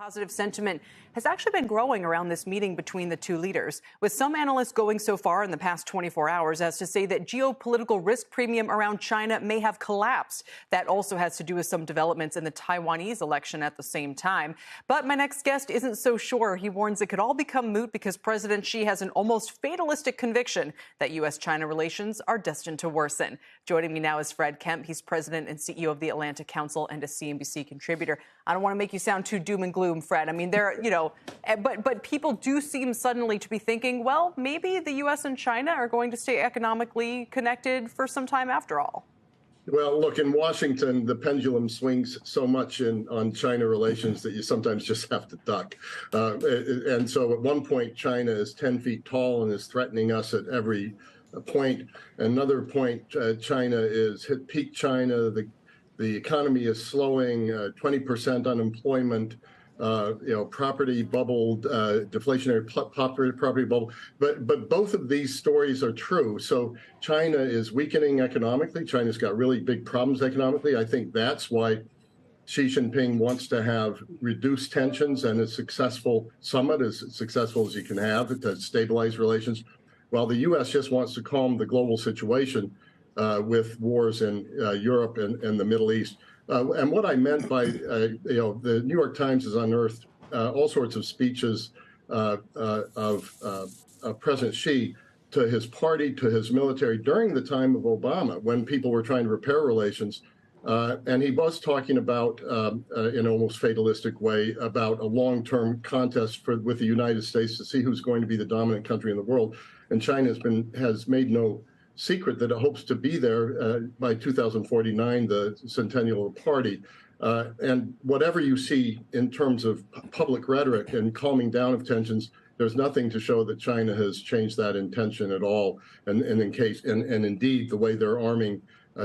Positive sentiment has actually been growing around this meeting between the two leaders, with some analysts going so far in the past 24 hours as to say that geopolitical risk premium around China may have collapsed. That also has to do with some developments in the Taiwanese election at the same time. But my next guest isn't so sure. He warns it could all become moot because President Xi has an almost fatalistic conviction that U.S. China relations are destined to worsen. Joining me now is Fred Kempe. He's president and CEO of the Atlantic Council and a CNBC contributor. I don't want to make you sound too doom and gloom, Fred. I mean, but people do seem suddenly to be thinking, well, maybe the U.S. and China are going to stay economically connected for some time after all. Well, look, in Washington, the pendulum swings so much on China relations that you sometimes just have to duck. And so at one point, China is 10 feet tall and is threatening us at every point. Another point, China is hit peak China. The economy is slowing, 20% unemployment, property bubble, deflationary property bubble. But both of these stories are true. So China is weakening economically. China's got really big problems economically. I think that's why Xi Jinping wants to have reduced tensions and a successful summit, as successful as you can have to stabilize relations, while the U.S. just wants to calm the global situation with wars in Europe and the Middle East. And what I meant by, the New York Times has unearthed all sorts of speeches of President Xi to his party, to his military during the time of Obama, when people were trying to repair relations. And he was talking about, in an almost fatalistic way, about a long-term contest with the United States to see who's going to be the dominant country in the world. And China has made no secret that it hopes to be there by 2049, the centennial of the party. And whatever you see in terms of public rhetoric and calming down of tensions, there's nothing to show that China has changed that intention at all. And indeed, the way they're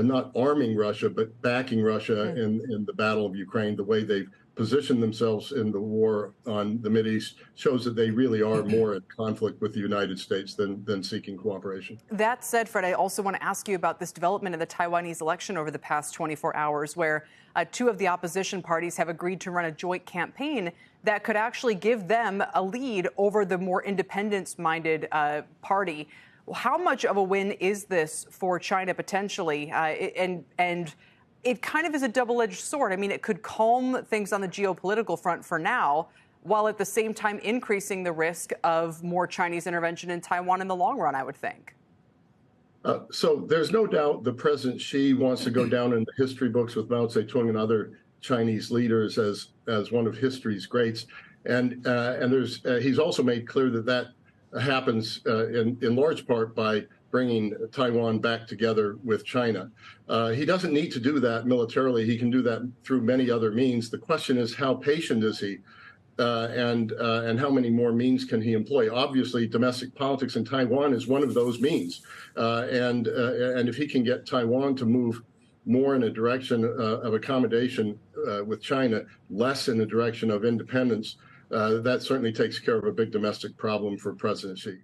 not arming Russia, but backing Russia in the battle of Ukraine, the way they've positioned themselves in the war on the Mideast shows that they really are more in conflict with the United States than seeking cooperation. That said, Fred, I also want to ask you about this development in the Taiwanese election over the past 24 hours, where two of the opposition parties have agreed to run a joint campaign that could actually give them a lead over the more independence-minded party. How much of a win is this for China potentially? And it kind of is a double-edged sword. I mean, it could calm things on the geopolitical front for now, while at the same time increasing the risk of more Chinese intervention in Taiwan in the long run, I would think. So there's no doubt that President Xi wants to go down in the history books with Mao Zedong and other Chinese leaders as one of history's greats. And he's also made clear that happens in large part by bringing Taiwan back together with China. He doesn't need to do that militarily. He can do that through many other means. The question is, how patient is he, and how many more means can he employ? Obviously, domestic politics in Taiwan is one of those means, and if he can get Taiwan to move more in a direction of accommodation with China, less in the direction of independence, that certainly takes care of a big domestic problem for President Xi.